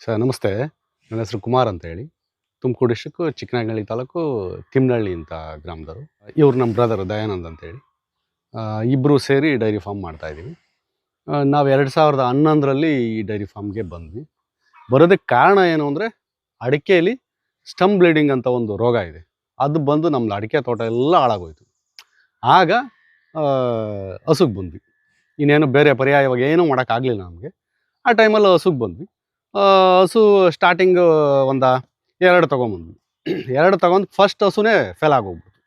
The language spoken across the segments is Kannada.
ಸರ್ ನಮಸ್ತೆ. ನನ್ನ ಹೆಸರು ಕುಮಾರ್ ಅಂತ ಹೇಳಿ. ತುಮಕೂರು ಡಿಸ್ಟ್ರಿಕ್ಕು ಚಿಕ್ಕನಾಗನಹಳ್ಳಿ ತಾಲೂಕು ತಿಮ್ನಹಳ್ಳಿ ಅಂತ ಗ್ರಾಮದವರು. ಇವ್ರು ನಮ್ಮ ಬ್ರದರ್ ದಯಾನಂದ್ ಅಂತೇಳಿ. ಇಬ್ಬರು ಸೇರಿ ಡೈರಿ ಫಾರ್ಮ್ ಮಾಡ್ತಾಯಿದ್ದೀವಿ. ನಾವು 2011ರಲ್ಲಿ ಈ ಡೈರಿ ಫಾರ್ಮ್ಗೆ ಬಂದ್ವಿ. ಬರೋದಕ್ಕೆ ಕಾರಣ ಏನು ಅಂದರೆ, ಅಡಿಕೆಯಲ್ಲಿ ಸ್ಟಮ್ ಬ್ಲೀಡಿಂಗ್ ಅಂತ ಒಂದು ರೋಗ ಇದೆ. ಅದು ಬಂದು ನಮ್ದು ಅಡಿಕೆ ತೋಟ ಎಲ್ಲ ಹಾಳಾಗೋಯ್ತು. ಆಗ ಹಸುಗೆ ಬಂದ್ವಿ. ಇನ್ನೇನು ಬೇರೆ ಪರ್ಯಾಯ ಇವಾಗ ಏನೂ ಮಾಡೋಕ್ಕಾಗಲಿಲ್ಲ ನಮಗೆ. ಆ ಟೈಮಲ್ಲಿ ಹಸುಗೆ ಬಂದ್ವಿ. ಹಸು ಸ್ಟಾರ್ಟಿಂಗು ಒಂದು 2 ತೊಗೊಂಬಂದ್ವಿ. 2 ತೊಗೊಂಡು ಫಸ್ಟ್ ಹಸುನೇ ಫೇಲ್ ಆಗೋಗ್ಬಿಡ್ತು.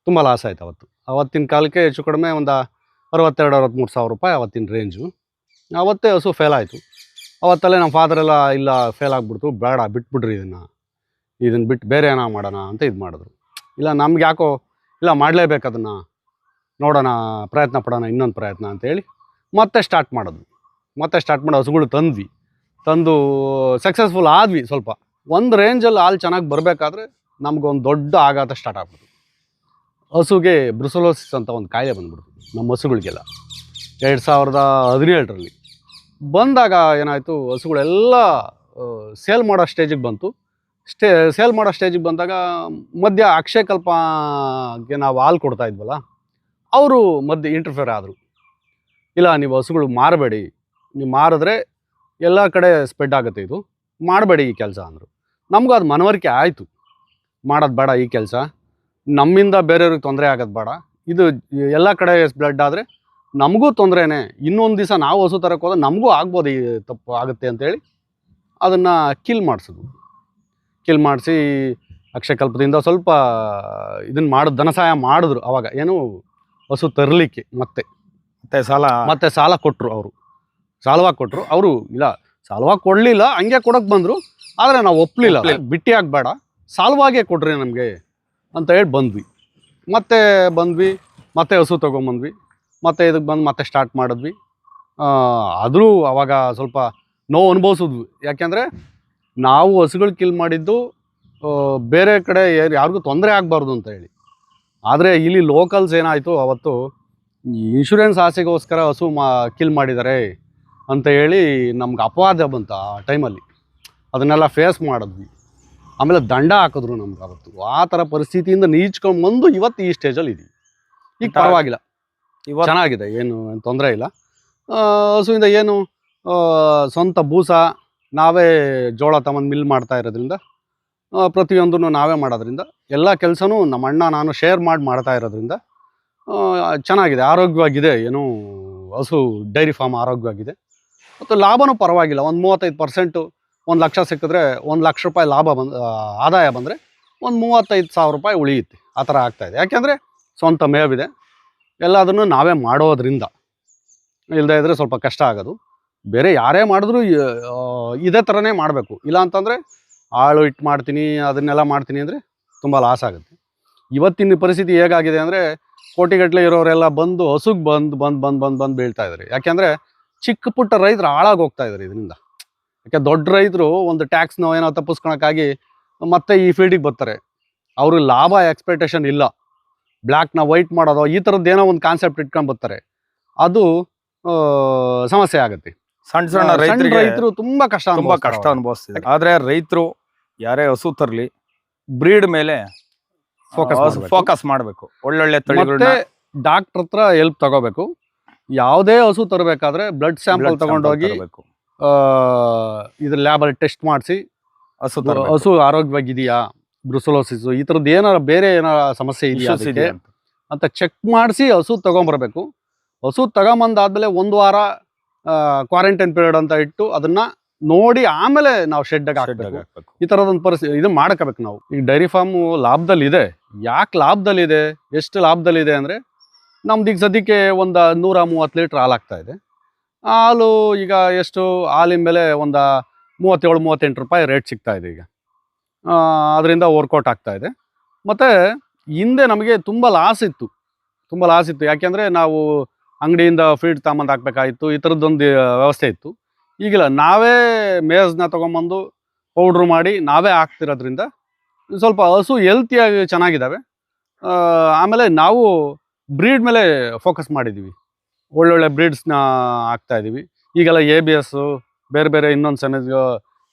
ತುಂಬ ಲಾಸ್ ಆಯ್ತು ಅವತ್ತು. ಅವತ್ತಿನ ಕಾಲಕ್ಕೆ ಹೆಚ್ಚು ಕಡಿಮೆ ಒಂದು 62-63 ಸಾವಿರ ರೂಪಾಯಿ ಅವತ್ತಿನ ರೇಂಜು. ಅವತ್ತೇ ಹಸು ಫೇಲ್ ಆಯಿತು. ಅವತ್ತಲ್ಲೇ ನಮ್ಮ ಫಾದರೆಲ್ಲ ಇಲ್ಲ ಫೇಲ್ ಆಗಿಬಿಡ್ತು, ಬೇಡ ಬಿಟ್ಬಿಡ್ರಿ ಇದನ್ನು ಬಿಟ್ಟು ಬೇರೆ ಏನೋ ಮಾಡೋಣ ಅಂತ ಇದು ಮಾಡಿದ್ರು. ಇಲ್ಲ ನಮ್ಗೆ ಯಾಕೋ ಇಲ್ಲ ಮಾಡಲೇಬೇಕು ಅದನ್ನು, ನೋಡೋಣ ಪ್ರಯತ್ನ ಪಡೋಣ ಇನ್ನೊಂದು ಪ್ರಯತ್ನ ಅಂತೇಳಿ ಮತ್ತೆ ಸ್ಟಾರ್ಟ್ ಮಾಡಿದ್ವಿ. ಮತ್ತೆ ಸ್ಟಾರ್ಟ್ ಮಾಡಿ ಹಸುಗಳು ತಂದು ಸಕ್ಸಸ್ಫುಲ್ ಆದ್ವಿ. ಸ್ವಲ್ಪ ಒಂದು ರೇಂಜಲ್ಲಿ ಹಾಲು ಚೆನ್ನಾಗಿ ಬರಬೇಕಾದ್ರೆ ನಮಗೊಂದು ದೊಡ್ಡ ಆಘಾತ ಸ್ಟಾರ್ಟ್ ಆಗ್ಬಿಡ್ತು. ಹಸುಗೆ ಬ್ರುಸೆಲೋಸಿಸ್ ಅಂತ ಒಂದು ಕಾಯಿಲೆ ಬಂದ್ಬಿಡ್ತು ನಮ್ಮ ಹಸುಗಳಿಗೆಲ್ಲ 2017ರಲ್ಲಿ. ಬಂದಾಗ ಏನಾಯಿತು, ಹಸುಗಳೆಲ್ಲ ಸೇಲ್ ಮಾಡೋ ಸ್ಟೇಜಿಗೆ ಬಂತು. ಸೇಲ್ ಮಾಡೋ ಸ್ಟೇಜಿಗೆ ಬಂದಾಗ ಮಧ್ಯ ಅಕ್ಷಯಕಲ್ಪಗೆ ನಾವು ಹಾಲು ಕೊಡ್ತಾ ಇದ್ವಲ್ಲ, ಅವರು ಮಧ್ಯೆ ಇಂಟರ್ಫಿಯರ್ ಆದರು. ಇಲ್ಲ ನೀವು ಹಸುಗಳು ಮಾರಬೇಡಿ, ನೀವು ಮಾರಿದ್ರೆ ಎಲ್ಲ ಕಡೆ ಸ್ಪ್ರೆಡ್ ಆಗುತ್ತೆ, ಇದು ಮಾಡಬೇಡಿ ಈ ಕೆಲಸ ಅಂದರು. ನಮಗೂ ಅದು ಮನವರಿಕೆ ಆಯಿತು, ಮಾಡೋದು ಬೇಡ ಈ ಕೆಲಸ, ನಮ್ಮಿಂದ ಬೇರೆಯವ್ರಿಗೆ ತೊಂದರೆ ಆಗೋದು ಬೇಡ, ಇದು ಎಲ್ಲ ಕಡೆ ಸ್ಪ್ರೆಡ್ ಆದರೆ ನಮಗೂ ತೊಂದರೆನೇ, ಇನ್ನೊಂದು ದಿವಸ ನಾವು ಹಸು ತರಕ್ಕೆ ಹೋದ್ರೆ ನಮಗೂ ಆಗ್ಬೋದು ಈ ತಪ್ಪು ಆಗುತ್ತೆ ಅಂತೇಳಿ ಅದನ್ನು ಕಿಲ್ ಮಾಡಿಸಿ ಅಕ್ಷಯಕಲ್ಪದಿಂದ ಸ್ವಲ್ಪ ಇದನ್ನು ದನ ಸಹಾಯ ಮಾಡಿದ್ರು. ಆವಾಗ ಏನು ಹಸು ತರಲಿಕ್ಕೆ ಮತ್ತೆ ಸಾಲ ಕೊಟ್ಟರು. ಅವರು ಸಾಲವಾಗಿ ಕೊಟ್ಟರು. ಅವರು ಇಲ್ಲ ಸಾಲವಾಗಿ ಕೊಡಲಿಲ್ಲ, ಹಂಗೆ ಕೊಡೋಕ್ಕೆ ಬಂದರು. ಆದರೆ ನಾವು ಒಪ್ಪಲಿಲ್ಲ, ಬಿಟ್ಟಿ ಆಗಬೇಡ ಸಾಲವಾಗೇ ಕೊಡ್ರಿ ನಮಗೆ ಅಂತ ಹೇಳಿ ಬಂದ್ವಿ. ಮತ್ತೆ ಹಸು ತೊಗೊಂಬಂದ್ವಿ. ಮತ್ತೆ ಇದಕ್ಕೆ ಬಂದು ಮತ್ತೆ ಸ್ಟಾರ್ಟ್ ಮಾಡಿದ್ವಿ. ಆದರೂ ಆವಾಗ ಸ್ವಲ್ಪ ನೋವು ಅನುಭವಿಸಿದ್ವಿ. ಯಾಕೆಂದರೆ ನಾವು ಹಸುಗಳು ಕಿಲ್ ಮಾಡಿದ್ದು ಬೇರೆ ಕಡೆ ಯಾರಿಗೂ ತೊಂದರೆ ಆಗಬಾರ್ದು ಅಂತ ಹೇಳಿ. ಆದರೆ ಇಲ್ಲಿ ಲೋಕಲ್ಸ್ ಏನಾಯಿತು, ಅವತ್ತು ಇನ್ಶೂರೆನ್ಸ್ ಆಸೆಗೋಸ್ಕರ ಹಸು ಕಿಲ್ ಮಾಡಿದ್ದಾರೆ ಅಂತ ಹೇಳಿ ನಮ್ಗೆ ಅಪವಾದ ಬಂತು. ಆ ಟೈಮಲ್ಲಿ ಅದನ್ನೆಲ್ಲ ಫೇಸ್ ಮಾಡಿದ್ವಿ. ಆಮೇಲೆ ದಂಡ ಹಾಕಿದ್ರು ನಮ್ಗೆ ಅವತ್ತು. ಆ ಥರ ಪರಿಸ್ಥಿತಿಯಿಂದ ನೀಚ್ಕೊಂಡು ಬಂದು ಇವತ್ತು ಈ ಸ್ಟೇಜಲ್ಲಿ ಇದ್ದೀವಿ. ಈಗ ಪರವಾಗಿಲ್ಲ, ಚೆನ್ನಾಗಿದೆ, ಏನು ತೊಂದರೆ ಇಲ್ಲ. ಹಸುವಿಂದ ಏನು ಸ್ವಂತ ಬೂಸ ನಾವೇ ಜೋಳ ತಗೊಂಡು ಮಿಲ್ ಮಾಡ್ತಾ ಇರೋದ್ರಿಂದ, ಪ್ರತಿಯೊಂದನ್ನು ನಾವೇ ಮಾಡೋದ್ರಿಂದ, ಎಲ್ಲ ಕೆಲಸನೂ ನಮ್ಮ ಅಣ್ಣ ನಾನು ಶೇರ್ ಮಾಡ್ತಾ ಇರೋದ್ರಿಂದ ಚೆನ್ನಾಗಿದೆ, ಆರೋಗ್ಯವಾಗಿದೆ. ಏನು ಹಸು ಡೈರಿ ಫಾರ್ಮ್ ಆರೋಗ್ಯವಾಗಿದೆ. ಮತ್ತು ಲಾಭನೂ ಪರವಾಗಿಲ್ಲ. ಒಂದು 35%, 1 ಲಕ್ಷ ಸಿಕ್ಕಿದ್ರೆ 1 ಲಕ್ಷ ರೂಪಾಯಿ ಆದಾಯ ಬಂದರೆ ಒಂದು 35,000 ರೂಪಾಯಿ ಉಳಿಯುತ್ತೆ. ಆ ಥರ ಆಗ್ತಾಯಿದೆ. ಯಾಕೆಂದರೆ ಸ್ವಂತ ಮೇವಿದೆ, ಎಲ್ಲದನ್ನು ನಾವೇ ಮಾಡೋದ್ರಿಂದ. ಇಲ್ಲದೇ ಇದ್ದರೆ ಸ್ವಲ್ಪ ಕಷ್ಟ ಆಗೋದು. ಬೇರೆ ಯಾರೇ ಮಾಡಿದ್ರೂ ಇದೇ ಥರನೇ ಮಾಡಬೇಕು. ಇಲ್ಲ ಅಂತಂದರೆ ಆಳು ಇಟ್ಟು ಮಾಡ್ತೀನಿ, ಅದನ್ನೆಲ್ಲ ಮಾಡ್ತೀನಿ ಅಂದರೆ ತುಂಬ ಲಾಸ್ ಆಗುತ್ತೆ. ಇವತ್ತಿನ ಪರಿಸ್ಥಿತಿ ಹೇಗಾಗಿದೆ ಅಂದರೆ, ಕೋಟಿಗಟ್ಟಲೆ ಇರೋರೆಲ್ಲ ಬಂದು ಹಸುಗೆ ಬಂದು ಬೀಳ್ತಾ ಇದ್ದಾರೆ. ಯಾಕೆಂದರೆ ಚಿಕ್ಕ ಪುಟ್ಟ ರೈತರು ಹಾಳಾಗಿ ಹೋಗ್ತಾ ಇದ್ದಾರೆ ಇದರಿಂದ. ಯಾಕೆ ದೊಡ್ಡ ರೈತರು ಒಂದು ಟ್ಯಾಕ್ಸ್ನೋ ಏನೋ ತಪ್ಪಿಸ್ಕೊಳಕ್ಕಾಗಿ ಮತ್ತೆ ಈ ಫೀಲ್ಡಿಗೆ ಬರ್ತಾರೆ. ಅವರು ಲಾಭ ಎಕ್ಸ್ಪೆಕ್ಟೇಷನ್ ಇಲ್ಲ, ಬ್ಲ್ಯಾಕ್ನ ವೈಟ್ ಮಾಡೋದು ಈ ಥರದ್ದು ಏನೋ ಒಂದು ಕಾನ್ಸೆಪ್ಟ್ ಇಟ್ಕೊಂಡು ಬರ್ತಾರೆ. ಅದು ಸಮಸ್ಯೆ ಆಗುತ್ತೆ. ಸಣ್ಣ ರೈತರು ತುಂಬ ಕಷ್ಟ ಅನುಭವಿಸ್ತಿದ್ದಾರೆ. ಆದರೆ ರೈತರು ಯಾರೇ ಹಸು ತರಲಿ, ಬ್ರೀಡ್ ಮೇಲೆ ಫೋಕಸ್ ಮಾಡಬೇಕು. ಒಳ್ಳೊಳ್ಳೆ ತಳಿಗಳನ್ನ ಡಾಕ್ಟರ್ ಹತ್ರ ಹೆಲ್ಪ್ ತಗೋಬೇಕು. ಯಾವುದೇ ಹಸು ತರಬೇಕಾದ್ರೆ ಬ್ಲಡ್ ಸ್ಯಾಂಪಲ್ ತಗೊಂಡೋಗಿ ಇದ್ರ ಲ್ಯಾಬಲ್ಲಿ ಟೆಸ್ಟ್ ಮಾಡಿಸಿ ಹಸು ಆರೋಗ್ಯವಾಗಿದೆಯಾ, ಬ್ರುಸೆಲೋಸಿಸ್ ಈ ಥರದ್ದು ಬೇರೆ ಏನಾರ ಸಮಸ್ಯೆ ಇದೆಯಾ ಅಂತ ಚೆಕ್ ಮಾಡಿಸಿ ಹಸು ತಗೊಂಬರ್ಬೇಕು. ಹಸು ತಗೊಂಬಂದಾದ್ಮೇಲೆ 1 ವಾರ ಕ್ವಾರಂಟೈನ್ ಪೀರಿಯಡ್ ಅಂತ ಇಟ್ಟು ಅದನ್ನ ನೋಡಿ ಆಮೇಲೆ ನಾವು ಶೆಡ್ಗೆ ಹಾಕಬೇಕು. ಈ ಥರದೊಂದು ಪರಿಸ್ಥಿತಿ ಇದು ಮಾಡ್ಕೋಬೇಕು ನಾವು. ಈಗ ಡೈರಿ ಫಾರ್ಮು ಲಾಭದಲ್ಲಿದೆ. ಯಾಕೆ ಲಾಭದಲ್ಲಿದೆ, ಎಷ್ಟು ಲಾಭದಲ್ಲಿದೆ ಅಂದರೆ, ನಮ್ದು ಈಗ ಸದ್ಯಕ್ಕೆ ಒಂದು 130 ಲೀಟ್ರ್ ಹಾಲು ಆಗ್ತಾ ಇದೆ. ಹಾಲು ಈಗ ಎಷ್ಟು, ಹಾಲಿನ ಮೇಲೆ ಒಂದು 37-38 ರೂಪಾಯಿ ರೇಟ್ ಸಿಗ್ತಾ ಇದೆ ಈಗ. ಅದರಿಂದ ವರ್ಕೌಟ್ ಆಗ್ತಾ ಇದೆ. ಮತ್ತು ಹಿಂದೆ ನಮಗೆ ತುಂಬ ಲಾಸ್ ಇತ್ತು. ಯಾಕೆಂದರೆ ನಾವು ಅಂಗಡಿಯಿಂದ ಫೀಡ್ ತಗೊಂಬಂದು ಹಾಕಬೇಕಾಗಿತ್ತು. ಈ ಥರದ್ದೊಂದು ವ್ಯವಸ್ಥೆ ಇತ್ತು. ಈಗಿಲ್ಲ, ನಾವೇ ಮೇಸ್ನ ತೊಗೊಂಬಂದು ಪೌಡ್ರು ಮಾಡಿ ನಾವೇ ಹಾಕ್ತಿರೋದ್ರಿಂದ ಸ್ವಲ್ಪ ಹಸು ಹೆಲ್ತಿಯಾಗಿ ಚೆನ್ನಾಗಿದ್ದಾವೆ. ಆಮೇಲೆ ನಾವು ಬ್ರೀಡ್ ಮೇಲೆ ಫೋಕಸ್ ಮಾಡಿದ್ದೀವಿ. ಒಳ್ಳೊಳ್ಳೆ ಬ್ರೀಡ್ಸ್ನ ಹಾಕ್ತಾಯಿದ್ದೀವಿ. ಈಗೆಲ್ಲ ABS ಬೇರೆ ಇನ್ನೊಂದು ಸಮೇತ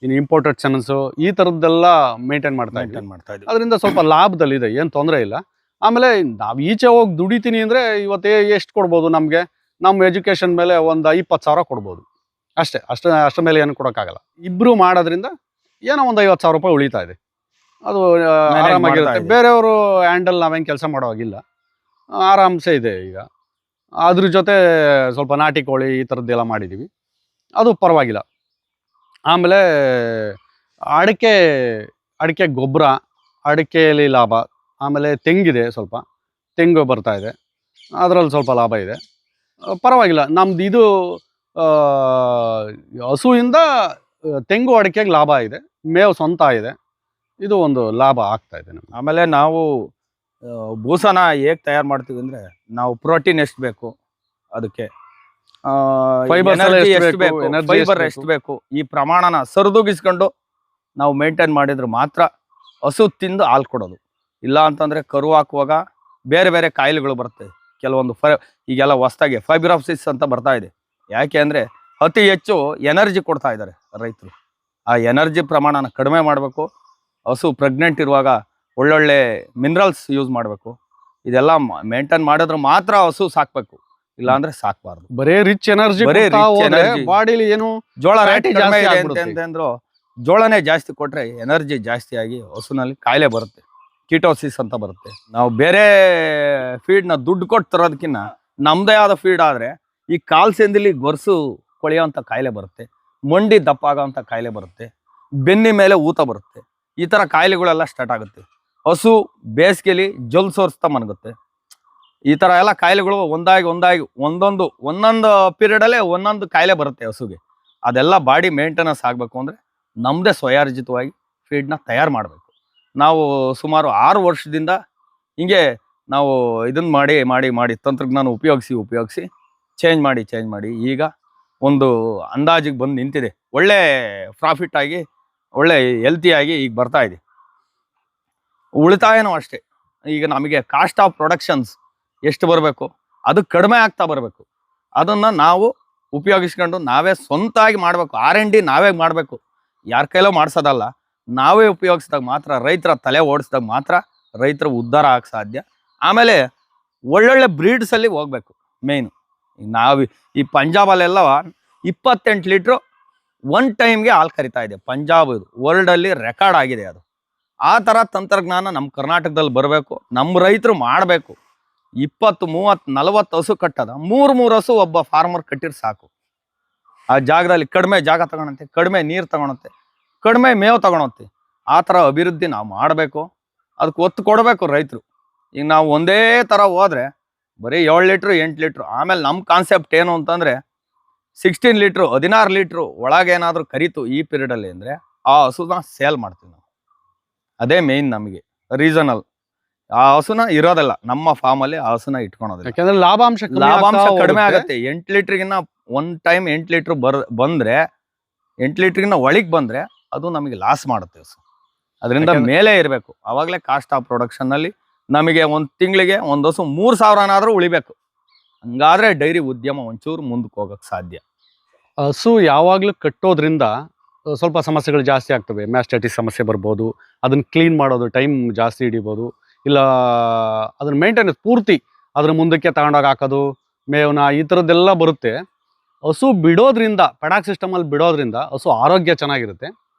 ಇನ್ನು ಇಂಪೋರ್ಟೆಡ್ ಸೆಮೆನ್ಸು ಈ ಥರದ್ದೆಲ್ಲ ಮೇಂಟೈನ್ ಮಾಡ್ತಾ ಇದ್ದೀವಿ. ಅದರಿಂದ ಸ್ವಲ್ಪ ಲಾಭದಲ್ಲಿದೆ, ಏನು ತೊಂದರೆ ಇಲ್ಲ. ಆಮೇಲೆ ನಾವು ಈಚೆ ಹೋಗಿ ದುಡಿತೀನಿ ಅಂದರೆ ಇವತ್ತೇ ಎಷ್ಟು ಕೊಡ್ಬೋದು ನಮಗೆ, ನಮ್ಮ ಎಜುಕೇಷನ್ ಮೇಲೆ ಒಂದು 20,000 ಕೊಡ್ಬೋದು ಅಷ್ಟರ ಮೇಲೆ ಏನು ಕೊಡೋಕ್ಕಾಗಲ್ಲ. ಇಬ್ಬರು ಮಾಡೋದ್ರಿಂದ ಏನೋ ಒಂದು 50,000 ರೂಪಾಯಿ ಉಳಿತಾ ಇದೆ. ಅದು ಆರಾಮಾಗಿರುತ್ತೆ. ಬೇರೆಯವರು ಹ್ಯಾಂಡಲ್ ನಾವೇನು ಕೆಲಸ ಮಾಡೋವಾಗಿಲ್ಲ, ಆರಾಮ್ಸೆ ಇದೆ. ಈಗ ಅದ್ರ ಜೊತೆ ಸ್ವಲ್ಪ ನಾಟಿ ಕೋಳಿ ಈ ಥರದ್ದೆಲ್ಲ ಮಾಡಿದ್ದೀವಿ, ಅದು ಪರವಾಗಿಲ್ಲ. ಆಮೇಲೆ ಅಡಿಕೆ ಗೊಬ್ಬರ, ಅಡಿಕೆಯಲ್ಲಿ ಲಾಭ. ಆಮೇಲೆ ತೆಂಗಿದೆ, ಸ್ವಲ್ಪ ತೆಂಗು ಬರ್ತಾ ಇದೆ, ಅದರಲ್ಲಿ ಸ್ವಲ್ಪ ಲಾಭ ಇದೆ, ಪರವಾಗಿಲ್ಲ. ನಮ್ದು ಇದು ಹಸುವಿಂದ ತೆಂಗು ಅಡಿಕೆಗೆ ಲಾಭ ಇದೆ, ಮೇವು ಸ್ವಂತ ಇದೆ, ಇದು ಒಂದು ಲಾಭ ಆಗ್ತಾ ಇದೆ ನಮ್ಗೆ. ಆಮೇಲೆ ನಾವು ಬೂಸನ ಹೇಗೆ ತಯಾರು ಮಾಡ್ತೀವಿ ಅಂದರೆ, ನಾವು ಪ್ರೋಟೀನ್ ಎಷ್ಟು ಬೇಕು ಅದಕ್ಕೆ, ಫೈಬರ್ ಎಷ್ಟು ಬೇಕು, ಈ ಪ್ರಮಾಣನ ಸರಿದೂಗಿಸ್ಕೊಂಡು ನಾವು ಮೇಂಟೈನ್ ಮಾಡಿದ್ರೆ ಮಾತ್ರ ಹಸು ತಿಂದು ಹಾಲು ಕೊಡೋದು. ಇಲ್ಲ ಅಂತಂದರೆ ಕರು ಹಾಕುವಾಗ ಬೇರೆ ಬೇರೆ ಕಾಯಿಲೆಗಳು ಬರ್ತವೆ. ಕೆಲವೊಂದು ಈಗೆಲ್ಲ ಹೊಸ್ದಾಗಿ ಫೈಬ್ರೋಸಿಸ್ ಅಂತ ಬರ್ತಾ ಇದೆ. ಯಾಕೆ ಅಂದರೆ ಅತಿ ಹೆಚ್ಚು ಎನರ್ಜಿ ಕೊಡ್ತಾ ಇದ್ದಾರೆ ರೈತರು. ಆ ಎನರ್ಜಿ ಪ್ರಮಾಣನ ಕಡಿಮೆ ಮಾಡಬೇಕು. ಹಸು ಪ್ರೆಗ್ನೆಂಟ್ ಇರುವಾಗ ಒಳ್ಳೊಳ್ಳೆ ಮಿನರಲ್ಸ್ ಯೂಸ್ ಮಾಡಬೇಕು. ಇದೆಲ್ಲ ಮೇಂಟೈನ್ ಮಾಡಿದ್ರೆ ಮಾತ್ರ ಹಸು ಸಾಕ್ಬೇಕು, ಇಲ್ಲ ಅಂದ್ರೆ ಸಾಕ್ಬಾರ್ದು. ಬರೇ ರಿಚ್ ಎನರ್ಜಿ ಬಾಡಿಲಿ ಏನು ಜೋಳ ರೇಟ್ ಜಾಸ್ತಿ ಇದೆ ಅಂತಂದ್ರು, ಜೋಳನೇ ಜಾಸ್ತಿ ಕೊಟ್ರೆ ಎನರ್ಜಿ ಜಾಸ್ತಿ ಆಗಿ ಹಸುನಲ್ಲಿ ಕಾಯಿಲೆ ಬರುತ್ತೆ, ಕೀಟೋಸಿಸ್ ಅಂತ ಬರುತ್ತೆ. ನಾವು ಬೇರೆ ಫೀಡ್ನ ದುಡ್ಡು ಕೊಟ್ಟು ತರೋದಕ್ಕಿಂತ ನಮ್ದೇ ಆದ ಫೀಡ್ ಆದ್ರೆ ಈ ಕಾಲ್ಸೆಂದಿಲಿ ಗೊರ್ಸು ಕೊಳೆಯೋಂಥ ಕಾಯಿಲೆ ಬರುತ್ತೆ, ಮಂಡಿ ದಪ್ಪ ಆಗೋಂಥ ಕಾಯಿಲೆ ಬರುತ್ತೆ, ಬೆನ್ನಿ ಮೇಲೆ ಊತ ಬರುತ್ತೆ. ಈ ಥರ ಕಾಯಿಲೆಗಳೆಲ್ಲ ಸ್ಟಾರ್ಟ್ ಆಗುತ್ತೆ. ಹಸು ಬೇಸಿಗೆಲಿ ಜಲ್ ಸೋರಿಸ್ತಾ ಮನಗುತ್ತೆ. ಈ ಥರ ಎಲ್ಲ ಕಾಯಿಲೆಗಳು ಒಂದಾಗಿ ಒಂದೊಂದು ಪೀರಿಯಡಲ್ಲೇ ಒಂದೊಂದು ಕಾಯಿಲೆ ಬರುತ್ತೆ ಹಸುಗೆ. ಅದೆಲ್ಲ ಬಾಡಿ ಮೇಂಟೆನೆನ್ಸ್ ಆಗಬೇಕು ಅಂದರೆ ನಮ್ಮದೇ ಸ್ವಯಾರ್ಜಿತವಾಗಿ ಫೀಡ್ನ ತಯಾರು ಮಾಡಬೇಕು. ನಾವು ಸುಮಾರು 6 ವರ್ಷದಿಂದ ಹಿಂಗೆ ನಾವು ಇದನ್ನು ಮಾಡಿ ತಂತ್ರಜ್ಞಾನ ಉಪಯೋಗಿಸಿ ಚೇಂಜ್ ಮಾಡಿ ಈಗ ಒಂದು ಅಂದಾಜಿಗೆ ಬಂದು ನಿಂತಿದೆ. ಒಳ್ಳೆ ಪ್ರಾಫಿಟ್ ಆಗಿ ಒಳ್ಳೆ ಹೆಲ್ತಿಯಾಗಿ ಈಗ ಬರ್ತಾ ಇದೆ. ಉಳಿತಾಯನೂ ಅಷ್ಟೇ. ಈಗ ನಮಗೆ ಕಾಸ್ಟ್ ಆಫ್ ಪ್ರೊಡಕ್ಷನ್ಸ್ ಎಷ್ಟು ಬರಬೇಕು ಅದು ಕಡಿಮೆ ಆಗ್ತಾ ಬರಬೇಕು. ಅದನ್ನು ನಾವು ಉಪಯೋಗಿಸ್ಕೊಂಡು ನಾವೇ ಸ್ವಂತಾಗಿ ಮಾಡಬೇಕು. R&D ನಾವೇ ಮಾಡಬೇಕು, ಯಾರ ಕೈಲೋ ಮಾಡಿಸೋದಲ್ಲ. ನಾವೇ ಉಪಯೋಗಿಸಿದಾಗ ಮಾತ್ರ, ರೈತರ ತಲೆ ಓಡಿಸಿದಾಗ ಮಾತ್ರ ರೈತರು ಉದ್ಧಾರ ಆಗಕ್ಕೆ ಸಾಧ್ಯ. ಆಮೇಲೆ ಒಳ್ಳೊಳ್ಳೆ ಬ್ರೀಡ್ಸಲ್ಲಿ ಹೋಗ್ಬೇಕು ಮೇಯ್ನು. ನಾವು ಈ ಪಂಜಾಬಲ್ಲೆಲ್ಲ 28 ಲೀಟ್ರು ಒನ್ ಟೈಮ್ಗೆ ಹಾಲು ಕರಿತಾ ಇದೆ. ಪಂಜಾಬ್ ವರ್ಲ್ಡಲ್ಲಿ ರೆಕಾರ್ಡ್ ಆಗಿದೆ ಅದು. ಆ ಥರ ತಂತ್ರಜ್ಞಾನ ನಮ್ಮ ಕರ್ನಾಟಕದಲ್ಲಿ ಬರಬೇಕು, ನಮ್ಮ ರೈತರು ಮಾಡಬೇಕು. 20, 30, 40 ಹಸು ಕಟ್ಟದ 3 ಹಸು ಒಬ್ಬ ಫಾರ್ಮರ್ ಕಟ್ಟಿದ್ರೆ ಸಾಕು. ಆ ಜಾಗದಲ್ಲಿ ಕಡಿಮೆ ಜಾಗ ತಗೊಳಂತೆ, ಕಡಿಮೆ ನೀರು ತಗೊಳತ್ತೆ, ಕಡಿಮೆ ಮೇವು ತಗೊಳತ್ತೆ. ಆ ಥರ ಅಭಿವೃದ್ಧಿ ನಾವು ಮಾಡಬೇಕು, ಅದಕ್ಕೆ ಒತ್ತು ಕೊಡಬೇಕು ರೈತರು. ಈಗ ನಾವು ಒಂದೇ ಥರ ಹೋದ್ರೆ ಬರೀ 7 ಲೀಟ್ರು 8 ಲೀಟ್ರು. ಆಮೇಲೆ ನಮ್ಮ ಕಾನ್ಸೆಪ್ಟ್ ಏನು ಅಂತಂದರೆ 16 ಲೀಟ್ರು 16 ಲೀಟ್ರು ಒಳಗೇನಾದರೂ ಕರಿತು ಈ ಪೀರಿಯಡಲ್ಲಿ ಅಂದರೆ ಆ ಹಸುನ ಸೇಲ್ ಮಾಡ್ತೀವಿ ನಾವು. ಅದೇ ಮೇಯ್ನ್ ನಮಗೆ ರೀಸನಲ್. ಆ ಹಸುನ ಇರೋದಲ್ಲ ನಮ್ಮ ಫಾರ್ಮಲ್ಲಿ, ಆ ಹಸುನ ಇಟ್ಕೊಳೋದಿಲ್ಲ. ಯಾಕಂದ್ರೆ ಲಾಭಾಂಶ ಕಡಿಮೆ ಆಗುತ್ತೆ. 8 ಲೀಟ್ರಿಗಿನ್ನ ಒನ್ ಟೈಮ್ 8 ಲೀಟ್ರ್ ಬಂದ್ರೆ 8 ಲೀಟ್ರಿಗಿನ್ನ ಒಳಗೆ ಬಂದ್ರೆ ಅದು ನಮಗೆ ಲಾಸ್ ಮಾಡುತ್ತೆ ಹಸು. ಅದರಿಂದ ಮೇಲೆ ಇರಬೇಕು. ಆವಾಗಲೇ ಕಾಸ್ಟ್ ಆಫ್ ಪ್ರೊಡಕ್ಷನ್ ನಲ್ಲಿ ನಮಗೆ ಒಂದು ತಿಂಗಳಿಗೆ ಒಂದು ಹಸು 3,000 ಉಳಿಬೇಕು. ಹಂಗಾದ್ರೆ ಡೈರಿ ಉದ್ಯಮ ಒಂಚೂರು ಮುಂದಕ್ಕೆ ಹೋಗಕ್ಕೆ ಸಾಧ್ಯ. ಹಸು ಯಾವಾಗಲೂ ಕಟ್ಟೋದ್ರಿಂದ ಸ್ವಲ್ಪ ಸಮಸ್ಯೆಗಳು ಜಾಸ್ತಿ ಆಗ್ತವೆ. ಮ್ಯಾಸ್ಟೈಟಿಸ್ ಸಮಸ್ಯೆ ಬರ್ಬೋದು, ಅದನ್ನ ಕ್ಲೀನ್ ಮಾಡೋದು ಟೈಮ್ ಜಾಸ್ತಿ ಹಿಡಿಬೋದು, ಇಲ್ಲ ಅದನ್ನ ಮೇಂಟೆನೆನ್ಸ್ ಪೂರ್ತಿ ಅದ್ರ ಮುಂದಕ್ಕೆ ತಗೊಂಡೋಗಿ ಹಾಕೋದು, ಮೇವನ ಈ ಥರದ್ದೆಲ್ಲ ಬರುತ್ತೆ. ಹಸು ಬಿಡೋದ್ರಿಂದ, ಪೆಡಾಕ್ ಸಿಸ್ಟಮಲ್ಲಿ ಬಿಡೋದ್ರಿಂದ ಹಸು ಆರೋಗ್ಯ ಚೆನ್ನಾಗಿರುತ್ತೆ.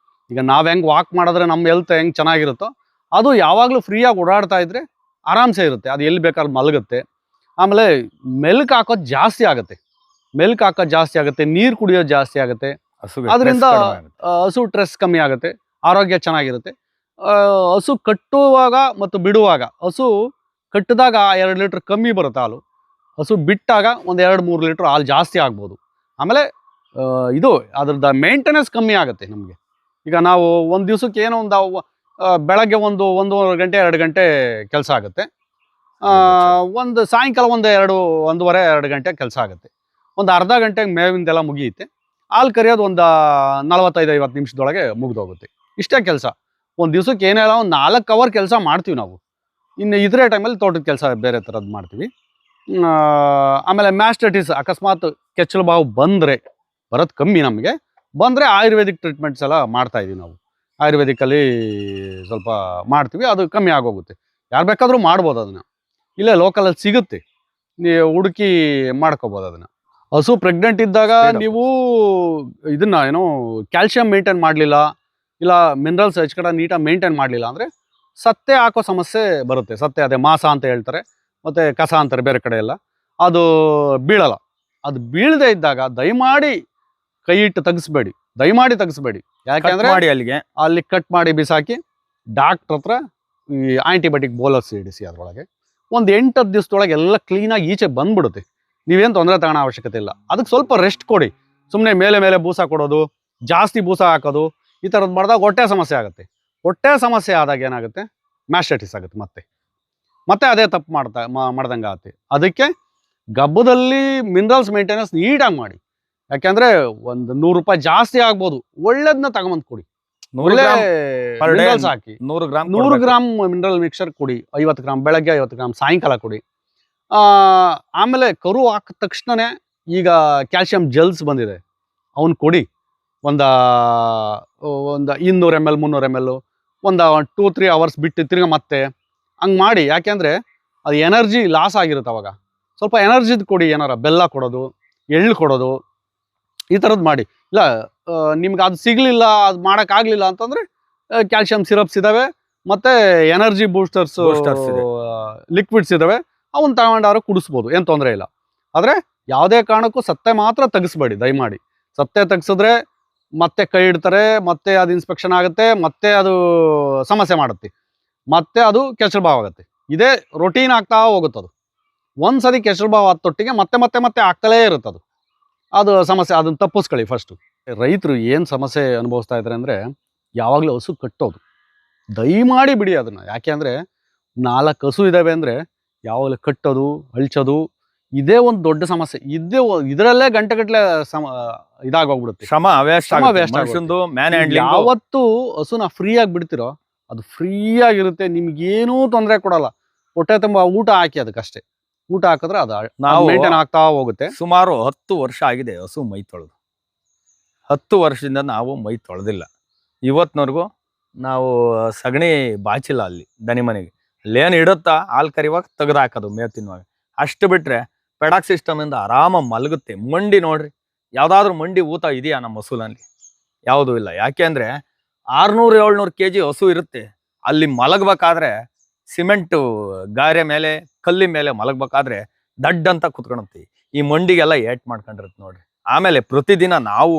ಈಗ ನಾವು ಹೆಂಗೆ ವಾಕ್ ಮಾಡಿದ್ರೆ ನಮ್ಮ ಹೆಲ್ತ್ ಹೆಂಗೆ ಚೆನ್ನಾಗಿರುತ್ತೋ ಅದು ಯಾವಾಗಲೂ ಫ್ರೀಯಾಗಿ ಓಡಾಡ್ತಾ ಇದ್ರೆ ಆರಾಮ್ಸೆ ಇರುತ್ತೆ. ಅದು ಎಲ್ಲಿ ಬೇಕಾದ್ರೂ ಮಲಗುತ್ತೆ. ಆಮೇಲೆ ಮೆಲ್ಕ್ ಹಾಕೋದು ಜಾಸ್ತಿ ಆಗುತ್ತೆ, ನೀರು ಕುಡಿಯೋದು ಜಾಸ್ತಿ ಆಗುತ್ತೆ. ಅದರಿಂದ ಹಸು ಸ್ಟ್ರೆಸ್ ಕಮ್ಮಿ ಆಗುತ್ತೆ, ಆರೋಗ್ಯ ಚೆನ್ನಾಗಿರುತ್ತೆ. ಹಸು ಕಟ್ಟುವಾಗ ಮತ್ತು ಬಿಡುವಾಗ, ಹಸು ಕಟ್ಟಿದಾಗ 2 ಲೀಟ್ರ್ ಕಮ್ಮಿ ಬರುತ್ತೆ ಹಾಲು, ಹಸು ಬಿಟ್ಟಾಗ ಒಂದು 2-3 ಲೀಟ್ರ್ ಹಾಲು ಜಾಸ್ತಿ ಆಗ್ಬೋದು. ಆಮೇಲೆ ಇದು ಅದ್ರದ್ದು ಮೇಂಟೆನೆನ್ಸ್ ಕಮ್ಮಿ ಆಗುತ್ತೆ ನಮಗೆ. ಈಗ ನಾವು ಒಂದು ದಿವಸಕ್ಕೆ ಏನೋ ಒಂದು ಬೆಳಗ್ಗೆ 1-1.5 ಗಂಟೆ 2 ಗಂಟೆ ಕೆಲಸ ಆಗುತ್ತೆ, ಒಂದು ಸಾಯಂಕಾಲ 1-1.5-2 ಗಂಟೆ ಕೆಲಸ ಆಗುತ್ತೆ. ಒಂದು ಅರ್ಧ ಗಂಟೆಗೆ ಮೇವಿಂದೆಲ್ಲ ಮುಗಿಯುತ್ತೆ. ಹಾಲು ಕರಿಯೋದು ಒಂದು 45-50 ನಿಮಿಷದೊಳಗೆ ಮುಗಿದೋಗುತ್ತೆ. ಇಷ್ಟೇ ಕೆಲಸ. ಒಂದು ದಿವಸಕ್ಕೆ ಏನೆಲ್ಲ ಒಂದು 4 ಅವರ್ ಕೆಲಸ ಮಾಡ್ತೀವಿ ನಾವು. ಇನ್ನು ಇದ್ರೆ ಟೈಮಲ್ಲಿ ತೋಟದ ಕೆಲಸ ಬೇರೆ ಥರದ್ದು ಮಾಡ್ತೀವಿ. ಆಮೇಲೆ ಮ್ಯಾಸ್ಟೈಟಿಸ್ ಅಕಸ್ಮಾತ್ ಕೆಚ್ಚಲು ಬಾವು ಬರೋದು ಕಮ್ಮಿ ನಮಗೆ. ಬಂದರೆ ಆಯುರ್ವೇದಿಕ್ ಟ್ರೀಟ್ಮೆಂಟ್ಸ್ ಎಲ್ಲ ಮಾಡ್ತಾ ಇದೀವಿ ನಾವು. ಆಯುರ್ವೇದಿಕ್ಕಲ್ಲಿ ಸ್ವಲ್ಪ ಮಾಡ್ತೀವಿ, ಅದು ಕಮ್ಮಿ ಆಗೋಗುತ್ತೆ. ಯಾರು ಬೇಕಾದರೂ ಮಾಡ್ಬೋದು ಅದನ್ನು, ಇಲ್ಲೇ ಲೋಕಲಲ್ಲಿ ಸಿಗುತ್ತೆ, ನೀವು ಹುಡುಕಿ ಮಾಡ್ಕೋಬೋದು ಅದನ್ನು. ಹಸು ಪ್ರೆಗ್ನೆಂಟ್ ಇದ್ದಾಗ ನೀವು ಇದನ್ನ ಏನೋ ಕ್ಯಾಲ್ಸಿಯಂ ಮೇಂಟೈನ್ ಮಾಡಲಿಲ್ಲ, ಇಲ್ಲ ಮಿನರಲ್ಸ್ ಹೆಚ್ಚು ಕಡೆ ನೀಟಾಗಿ ಮೇಂಟೈನ್ ಮಾಡಲಿಲ್ಲ ಅಂದರೆ ಸತ್ತೆ ಹಾಕೋ ಸಮಸ್ಯೆ ಬರುತ್ತೆ. ಸತ್ತೆ, ಅದೇ ಮಾಸ ಅಂತ ಹೇಳ್ತಾರೆ, ಮತ್ತು ಕಸ ಅಂತಾರೆ ಬೇರೆ ಕಡೆ ಎಲ್ಲ, ಅದು ಬೀಳಲ್ಲ. ಅದು ಬೀಳದೇ ಇದ್ದಾಗ ದಯಮಾಡಿ ಕೈ ಇಟ್ಟು ತೆಗಿಸ್ಬೇಡಿ, ದಯಮಾಡಿ ತೆಗಿಸ್ಬೇಡಿ. ಯಾಕೆಂದರೆ ಅಲ್ಲಿಗೆ ಅಲ್ಲಿ ಕಟ್ ಮಾಡಿ ಬಿಸಾಕಿ ಡಾಕ್ಟ್ರ್ ಹತ್ರ ಈ ಆಂಟಿಬಯೋಟಿಕ್ ಬೋಲಸ್ ಇಡಿಸಿ, ಅದರೊಳಗೆ ಒಂದು 8-10 ದಿವಸದೊಳಗೆ ಎಲ್ಲ ಕ್ಲೀನಾಗಿ ಈಚೆ ಬಂದ್ಬಿಡುತ್ತೆ. ನೀವೇನು ತೊಂದರೆ ತಗೊಳ್ಳೋ ಅವಶ್ಯಕತೆ ಇಲ್ಲ. ಅದಕ್ಕೆ ಸ್ವಲ್ಪ ರೆಸ್ಟ್ ಕೊಡಿ. ಸುಮ್ಮನೆ ಮೇಲೆ ಮೇಲೆ ಬೂಸ ಕೊಡೋದು, ಜಾಸ್ತಿ ಬೂಸ ಹಾಕೋದು, ಈ ಥರದ್ದು ಮಾಡಿದಾಗ ಹೊಟ್ಟೆ ಸಮಸ್ಯೆ ಆಗುತ್ತೆ. ಹೊಟ್ಟೆ ಸಮಸ್ಯೆ ಆದಾಗ ಏನಾಗುತ್ತೆ, ಮ್ಯಾಸ್ಟೈಟಿಸ್ ಆಗುತ್ತೆ. ಮತ್ತೆ ಅದೇ ತಪ್ಪು ಮಾಡ್ದಂಗೆ ಆಗುತ್ತೆ. ಅದಕ್ಕೆ ಗಬ್ಬದಲ್ಲಿ ಮಿನರಲ್ಸ್ ಮೇಂಟೆನೆನ್ಸ್ ನೀಟಾಗಿ ಮಾಡಿ. ಯಾಕೆಂದರೆ ಒಂದು 100 ರೂಪಾಯಿ ಜಾಸ್ತಿ ಆಗ್ಬೋದು, ಒಳ್ಳೇದನ್ನ ತಗೊಂಬಂದು ಕೊಡಿ. ಒಳ್ಳೆ ಮಿನರಲ್ಸ್ ಹಾಕಿ 100 ಗ್ರಾಮ್ ಮಿನರಲ್ ಮಿಕ್ಸರ್ ಕೊಡಿ. 50 ಗ್ರಾಮ್ ಬೆಳಗ್ಗೆ, 50 ಗ್ರಾಮ್ ಸಾಯಂಕಾಲ ಕೊಡಿ. ಆಮೇಲೆ ಕರು ಹಾಕಿದ ತಕ್ಷಣನೇ ಈಗ ಕ್ಯಾಲ್ಸಿಯಂ ಜೆಲ್ಸ್ ಬಂದಿದೆ, ಅವನು ಕೊಡಿ. ಒಂದು 200 ml 300 ml ಒಂದು 2-3 ಅವರ್ಸ್ ಬಿಟ್ಟು ತಿರ್ಗಿ ಮತ್ತೆ ಹಂಗೆ ಮಾಡಿ. ಯಾಕೆಂದರೆ ಅದು ಎನರ್ಜಿ ಲಾಸ್ ಆಗಿರುತ್ತೆ. ಅವಾಗ ಸ್ವಲ್ಪ ಎನರ್ಜಿದು ಕೊಡಿ, ಏನಾರ ಬೆಲ್ಲ ಕೊಡೋದು, ಎಳ್ಳು ಕೊಡೋದು, ಈ ಥರದ್ದು ಮಾಡಿ. ಇಲ್ಲ ನಿಮ್ಗೆ ಅದು ಸಿಗಲಿಲ್ಲ, ಅದು ಮಾಡೋಕ್ಕಾಗಲಿಲ್ಲ ಅಂತಂದರೆ ಕ್ಯಾಲ್ಸಿಯಂ ಸಿರಪ್ಸ್ ಇದ್ದಾವೆ, ಮತ್ತು ಎನರ್ಜಿ ಬೂಸ್ಟರ್ಸ್ ಲಿಕ್ವಿಡ್ಸ್ ಇದ್ದಾವೆ, ಅವನ್ನ ತಗೊಂಡಾರು ಕುಡಿಸ್ಬೋದು, ಏನು ತೊಂದರೆ ಇಲ್ಲ. ಆದರೆ ಯಾವುದೇ ಕಾರಣಕ್ಕೂ ಸತ್ತೆ ಮಾತ್ರ ತೆಗಿಸ್ಬೇಡಿ ದಯಮಾಡಿ. ಸತ್ತೆ ತೆಗ್ಸಿದ್ರೆ ಮತ್ತೆ ಕೈ ಇಡ್ತಾರೆ, ಮತ್ತೆ ಅದು ಇನ್ಸ್ಪೆಕ್ಷನ್ ಆಗುತ್ತೆ, ಮತ್ತೆ ಅದು ಸಮಸ್ಯೆ ಮಾಡುತ್ತೆ, ಮತ್ತೆ ಅದು ಕೆಸರು ಭಾವ ಆಗುತ್ತೆ. ಇದೇ ರೊಟೀನ್ ಆಗ್ತಾ ಹೋಗುತ್ತದು. ಒಂದ್ಸರಿ ಕೆಸರು ಭಾವ ತೊಟ್ಟಿಗೆ ಮತ್ತೆ ಮತ್ತೆ ಮತ್ತೆ ಆಗ್ತಲೇ ಇರುತ್ತದು. ಅದು ಸಮಸ್ಯೆ, ಅದನ್ನು ತಪ್ಪಿಸ್ಕೊಳ್ಳಿ ಫಸ್ಟು. ರೈತರು ಏನು ಸಮಸ್ಯೆ ಅನುಭವಿಸ್ತಾ ಇದ್ದಾರೆ ಅಂದರೆ, ಯಾವಾಗಲೂ ಹಸು ಕಟ್ಟೋದು ದಯಮಾಡಿ ಬಿಡಿ ಅದನ್ನು. ಯಾಕೆ ಅಂದರೆ 4 ಹಸು ಇದ್ದಾವೆ ಅಂದರೆ ಯಾವಾಗಲೂ ಕಟ್ಟೋದು, ಅಳ್ಚೋದು, ಇದೇ ಒಂದು ದೊಡ್ಡ ಸಮಸ್ಯೆ. ಇದರಲ್ಲೇ ಗಂಟೆಗಟ್ಟಲೆ ಇದಾಗೋಗ್ಬಿಡುತ್ತೆ, ಶ್ರಮ ವೇಸ್ಟ್. ಯಾವತ್ತು ಹಸುನ ಫ್ರೀಯಾಗಿ ಬಿಡ್ತಿರೋ ಅದು ಫ್ರೀಯಾಗಿರುತ್ತೆ, ನಿಮ್ಗೇನೂ ತೊಂದರೆ ಕೊಡಲ್ಲ. ಹೊಟ್ಟೆ ತುಂಬ ಊಟ ಹಾಕಿ ಅದಕ್ಕಷ್ಟೇ, ಊಟ ಹಾಕಿದ್ರೆ ಅದು ನಾವು ಮೇಂಟೈನ್ ಆಗ್ತಾ ಹೋಗುತ್ತೆ. ಸುಮಾರು 10 ವರ್ಷ ಆಗಿದೆ ಹಸು ಮೈ ತೊಳೆದು. 10 ವರ್ಷದಿಂದ ನಾವು ಮೈ ತೊಳೆದಿಲ್ಲ. ಇವತ್ತಿನವರೆಗೂ ನಾವು ಸಗಣಿ ಬಾಚಿಲ್ಲ ಅಲ್ಲಿ ದನಿ ಮನೆಗೆ. ಅಲ್ಲೇನು ಇಡುತ್ತಾ ಹಾಲು ಕರಿವಾಗ ತೆಗೆದು ಹಾಕೋದು ಮೇವು ತಿನ್ನುವಾಗ, ಅಷ್ಟು ಬಿಟ್ರೆ ಪೆಡಾಕ್ ಸಿಸ್ಟಮ್ ಇಂದ ಆರಾಮ ಮಲಗುತ್ತೆ. ಮಂಡಿ ನೋಡ್ರಿ, ಯಾವ್ದಾದ್ರು ಮಂಡಿ ಊತ ಇದೆಯಾ ನಮ್ಮ ಹಸುನಲ್ಲಿ? ಯಾವುದೂ ಇಲ್ಲ. ಯಾಕೆ ಅಂದ್ರೆ 600-700 kg ಹಸು ಇರುತ್ತೆ. ಅಲ್ಲಿ ಮಲಗಬೇಕಾದ್ರೆ ಸಿಮೆಂಟು ಗಾರೆ ಮೇಲೆ, ಕಲ್ಲಿ ಮೇಲೆ ಮಲಗಬೇಕಾದ್ರೆ ದಡ್ ಅಂತ ಕುತ್ಕೊಳುತ್ತೆ. ಈ ಮಂಡಿಗೆಲ್ಲ ಏಟ್ ಮಾಡ್ಕೊಂಡಿರುತ್ತೆ ನೋಡ್ರಿ. ಆಮೇಲೆ ಪ್ರತಿದಿನ ನಾವು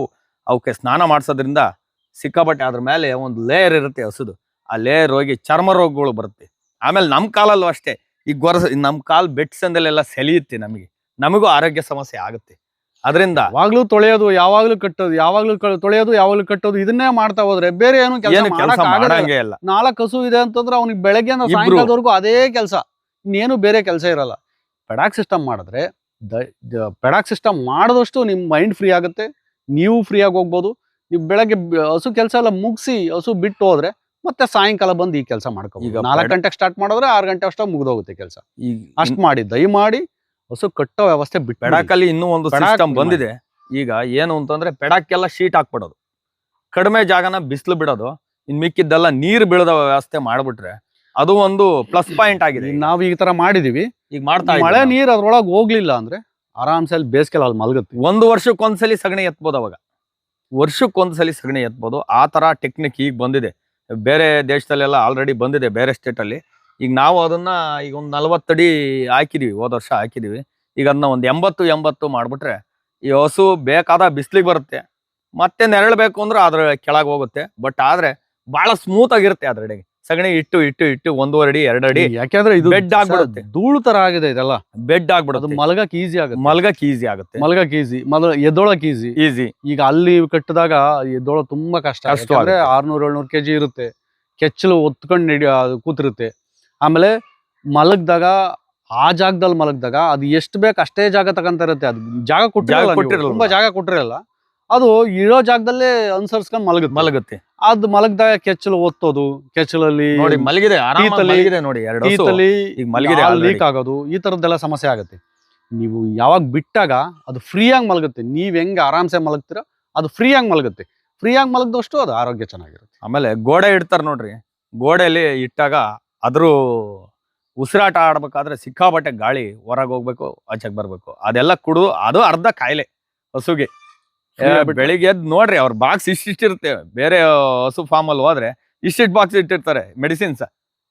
ಅವಕ್ಕೆ ಸ್ನಾನ ಮಾಡಿಸೋದ್ರಿಂದ ಸಿಕ್ಕಾಪಟ್ಟೆ ಅದ್ರ ಮೇಲೆ ಒಂದು ಲೇಯರ್ ಇರುತ್ತೆ ಹಸುದು. ಆ ಲೇಯರ್ ಹೋಗಿ ಚರ್ಮ ರೋಗಗಳು ಬರುತ್ತೆ. ಆಮೇಲೆ ನಮ್ಮ ಕಾಲಲ್ಲೂ ಅಷ್ಟೇ, ಈ ನಮ್ಮ ಕಾಲ್ ಬೆಟ್ಸಂದಲ್ಲೆಲ್ಲ ಸೆಳೆಯುತ್ತೆ, ನಮಗೂ ಆರೋಗ್ಯ ಸಮಸ್ಯೆ ಆಗುತ್ತೆ. ಅದರಿಂದ ಯಾವಾಗ್ಲೂ ತೊಳೆಯೋದು, ಯಾವಾಗ್ಲೂ ಕಟ್ಟೋದು, ಯಾವಾಗ್ಲೂ ತೊಳೆಯೋದು, ಯಾವಾಗ್ಲೂ ಕಟ್ಟೋದು, ಇದನ್ನೇ ಮಾಡ್ತಾ ಹೋದ್ರೆ ಬೇರೆ ಏನು ಕೆಲಸ ಮಾಡಂಗೆ ಇಲ್ಲ. 4 ಹಸು ಇದೆ ಅಂತಂದ್ರೆ ಅವ್ನಿಗೆ ಬೆಳಗ್ಗೆಯಿಂದ ಸಾಯಂಕಾಲದವರೆಗೂ ಅದೇ ಕೆಲಸ, ಇನ್ನೇನು ಬೇರೆ ಕೆಲಸ ಇರಲ್ಲ. ಪೆಡಾಕ್ ಸಿಸ್ಟಮ್ ಮಾಡಿದ್ರೆ, ಪೆಡಾಕ್ ಸಿಸ್ಟಮ್ ಮಾಡಿದಷ್ಟು ನಿಮ್ಮ ಮೈಂಡ್ ಫ್ರೀ ಆಗುತ್ತೆ, ನೀವು ಫ್ರೀಯಾಗಿ ಹೋಗ್ಬೋದು. ನೀವು ಬೆಳಗ್ಗೆ ಹಸು ಕೆಲಸ ಎಲ್ಲ ಮುಗಿಸಿ ಹಸು ಬಿಟ್ಟು ಹೋದ್ರೆ ಮತ್ತೆ ಸಾಯಂಕಾಲ ಬಂದು ಈ ಕೆಲಸ ಮಾಡ್ಕೋಬೋದು. ಈಗ 4 ಗಂಟೆಗೆ ಸ್ಟಾರ್ಟ್ ಮಾಡಿದ್ರೆ 6 ಗಂಟೆ ಅಷ್ಟೇ ಮುಗಿದೋಗುತ್ತೆ ಕೆಲಸ. ಅಷ್ಟು ಮಾಡಿ ದಯಮಾಡಿ ಹಸು ಕಟ್ಟೋ ವ್ಯವಸ್ಥೆ ಬಿಟ್ಟು. ಪೆಡಾಕಲ್ಲಿ ಇನ್ನೂ ಒಂದು ಸಿಸ್ಟಮ್ ಬಂದಿದೆ ಈಗ. ಏನು ಅಂತಂದ್ರೆ ಪೆಡಾಕ್ಕೆಲ್ಲ ಶೀಟ್ ಹಾಕ್ಬಿಡೋದು, ಕಡಿಮೆ ಜಾಗನ ಬಿಸಿಲು ಬಿಡೋದು, ಇನ್ ಮಿಕ್ಕಿದ್ದೆಲ್ಲ ನೀರು ಬೀಳದ ವ್ಯವಸ್ಥೆ ಮಾಡ್ಬಿಟ್ರೆ ಅದು ಒಂದು ಪ್ಲಸ್ ಪಾಯಿಂಟ್ ಆಗಿದೆ. ನಾವು ಈ ತರ ಮಾಡಿದೀವಿ. ಈಗ ಮಾಡ್ತಾ ಮಳೆ ನೀರು ಅದ್ರೊಳಗೆ ಹೋಗ್ಲಿಲ್ಲ ಅಂದ್ರೆ ಆರಾಮ್ಸೆ ಅಲ್ಲಿ ಬೇಸಿಗೆ ಅಲ್ಲಿ ಮಲಗುತ್ತೆ. 1 ವರ್ಷಕ್ಕೊಂದ್ಸಲಿ ಸಗಣಿ ಎತ್ಬೋದು. ಅವಾಗ ವರ್ಷಕ್ಕೊಂದ್ಸಲಿ ಸಗಣಿ ಎತ್ಬೋದು. ಆ ತರ ಟೆಕ್ನಿಕ್ ಈಗ ಬಂದಿದೆ. ಬೇರೆ ದೇಶದಲ್ಲೆಲ್ಲ ಆಲ್ರೆಡಿ ಬಂದಿದೆ, ಬೇರೆ ಸ್ಟೇಟ್ ಅಲ್ಲಿ. ಈಗ ನಾವು ಅದನ್ನ ಈಗ ಒಂದು 40 ಅಡಿ ಹಾಕಿದೀವಿ, ಹೋದ ವರ್ಷ ಹಾಕಿದೀವಿ. ಈಗ ಅದನ್ನ ಒಂದು 80 ಮಾಡ್ಬಿಟ್ರೆ ಈ ಹಸು ಬೇಕಾದ ಬಿಸ್ಲಿಗೆ ಬರುತ್ತೆ, ಮತ್ತೆ ನೆರಳಬೇಕು ಅಂದ್ರೆ ಅದ್ರ ಕೆಳಗೆ ಹೋಗುತ್ತೆ. ಬಟ್ ಆದ್ರೆ ಬಹಳ ಸ್ಮೂತ್ ಆಗಿರುತ್ತೆ ಅದ್ರಡೆಗೆ. ಸಗಣಿ ಇಟ್ಟು 1.5 ಅಡಿ 2 ಅಡಿ. ಯಾಕೆಂದ್ರೆ ಇದು ಬೆಡ್ ಆಗ್ಬಿಡುತ್ತೆ, ಧೂಳು ತರ ಆಗಿದೆ ಇದೆಲ್ಲ. ಬೆಡ್ ಆಗ್ಬಿಡುತ್ತೆ, ಮಲಗಕ್ಕೆ ಈಸಿ ಆಗುತ್ತೆ, ಮಲಗಕ್ಕೆ ಈಸಿ ಆಗುತ್ತೆ, ಎದ್ದೊಳಕ್ ಈಸಿ. ಈಗ ಅಲ್ಲಿ ಕಟ್ಟಿದಾಗ ಎದ್ದೊಳ ತುಂಬಾ ಕಷ್ಟ. 600-700 kg ಇರುತ್ತೆ, ಕೆಚ್ಚಲು ಒತ್ಕೊಂಡು ಕೂತಿರುತ್ತೆ. ಆಮೇಲೆ ಮಲಗ್ದಾಗ ಆ ಜಾಗದಲ್ಲಿ ಮಲಗ್ದಾಗ ಅದು ಎಷ್ಟು ಬೇಕು ಅಷ್ಟೇ ಜಾಗ ತಗೊಂತ ಇರುತ್ತೆ. ಅದು ಜಾಗ ಕೊಟ್ಟಿರಲ್ಲ, ತುಂಬಾ ಜಾಗ ಕೊಟ್ಟಿರಲ್ಲ. ಅದು ಇರೋ ಜಾಗದಲ್ಲೇ ಅನುಸರಿಸ್ಕೊಂಡು ಮಲಗುತ್ತೆ. ಅದು ಮಲಗ್ದಾಗ ಕೆಚ್ಚಲು ಒತ್ತೋದು, ಕೆಚ್ಚಲಲ್ಲಿ ನೋಡಿ ಮಲಗಿದೆ ನೋಡಿ, ಲೀಕ್ ಆಗೋದು, ಈ ತರದ್ದೆಲ್ಲ ಸಮಸ್ಯೆ ಆಗುತ್ತೆ. ನೀವು ಯಾವಾಗ ಬಿಟ್ಟಾಗ ಅದು ಫ್ರೀಯಾಗಿ ಮಲಗುತ್ತೆ. ನೀವ್ ಹೆಂಗೆ ಆರಾಮ್ಸೆ ಮಲಗ್ತೀರಾ ಅದು ಫ್ರೀಯಾಗಿ ಮಲಗುತ್ತೆ. ಫ್ರೀಯಾಗಿ ಮಲಗಿದಷ್ಟು ಅದು ಆರೋಗ್ಯ ಚೆನ್ನಾಗಿರುತ್ತೆ. ಆಮೇಲೆ ಗೋಡೆ ಇಡ್ತಾರೆ ನೋಡ್ರಿ, ಗೋಡೆಯಲ್ಲಿ ಇಟ್ಟಾಗ ಅದ್ರ ಉಸಿರಾಟ ಆಡ್ಬೇಕಾದ್ರೆ ಸಿಕ್ಕಾಬಟ್ಟೆ ಗಾಳಿ ಹೊರಗೆ ಹೋಗ್ಬೇಕು, ಆಚೆಗೆ ಬರ್ಬೇಕು, ಅದೆಲ್ಲ ಕುಡಿದು ಅದು ಅರ್ಧ ಕಾಯಿಲೆ ಹಸುಗೆ. ಬೆಳಿಗ್ಗೆ ಎದ್ದು ನೋಡ್ರಿ ಅವ್ರ ಬಾಕ್ಸ್ ಇಷ್ಟಿರುತ್ತೆ. ಬೇರೆ ಹಸು ಫಾರ್ಮ್ ಅಲ್ಲಿ ಹೋದ್ರೆ ಇಷ್ಟಿಷ್ಟು ಬಾಕ್ಸ್ ಇಟ್ಟಿರ್ತಾರೆ ಮೆಡಿಸಿನ್ಸ್.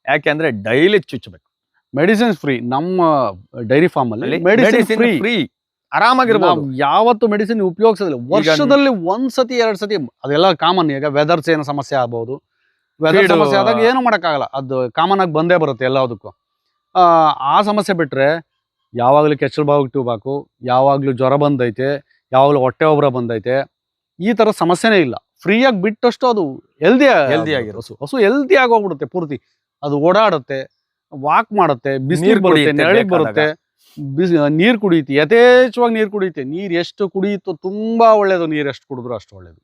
ಯಾಕೆಂದ್ರೆ ಡೈಲಿ ಚುಚ್ಚಬೇಕು. Medicines free. ನಮ್ಮ ಡೈರಿ ಫಾರ್ಮ್ ಅಲ್ಲಿ ಮೆಡಿಸಿನ್ ಫ್ರೀ. ಫ್ರೀ, ಆರಾಮಾಗಿರ್ಬೋದು. ಯಾವತ್ತು ಮೆಡಿಸಿನ್ ಉಪಯೋಗಿಸೋದಿಲ್ಲ. ವರ್ಷದಲ್ಲಿ 1 ಸತಿ 2 ಸತಿ, ಅದೆಲ್ಲ ಕಾಮನ್. ಈಗ ವೆದರ್ಸ್ ಏನೋ ಸಮಸ್ಯೆ ಆಗ್ಬೋದು, ವೆದರ್ ಸಮಸ್ಯೆ ಆದಾಗ ಏನು ಮಾಡೋಕ್ಕಾಗಲ್ಲ, ಅದು ಕಾಮನ್ ಆಗಿ ಬಂದೇ ಬರುತ್ತೆ ಎಲ್ಲದಕ್ಕೂ. ಆ ಸಮಸ್ಯೆ ಬಿಟ್ರೆ ಯಾವಾಗಲೂ ಕೆಚ್ಚಲು ಬಾವಿಗೆ ಟ್ಯೂಬ್ ಹಾಕು, ಯಾವಾಗಲೂ ಜ್ವರ ಬಂದೈತೆ, ಯಾವಾಗಲೂ ಹೊಟ್ಟೆ ಒಬ್ಬರ ಬಂದೈತೆ, ಈ ಥರ ಸಮಸ್ಯೆನೇ ಇಲ್ಲ. ಫ್ರೀಯಾಗಿ ಬಿಟ್ಟಷ್ಟು ಅದು ಹೆಲ್ದಿ ಆಗಿರೋ ಹಸು ಹೆಲ್ದಿ ಆಗೋಗ್ಬಿಡುತ್ತೆ ಪೂರ್ತಿ. ಅದು ಓಡಾಡುತ್ತೆ, ವಾಕ್ ಮಾಡುತ್ತೆ, ಬಿಸಿನೀರು ಬರುತ್ತೆ, ನೆರಳಿಗೆ ಬರುತ್ತೆ, ನೀರು ಕುಡಿಯುತ್ತೆ, ಯಥೇಚ್ಛವಾಗಿ ನೀರು ಕುಡಿಯುತ್ತೆ. ನೀರು ಎಷ್ಟು ಕುಡಿಯುತ್ತೋ ತುಂಬಾ ಒಳ್ಳೇದು. ನೀರು ಎಷ್ಟು ಕುಡಿದ್ರು ಅಷ್ಟು ಒಳ್ಳೇದು.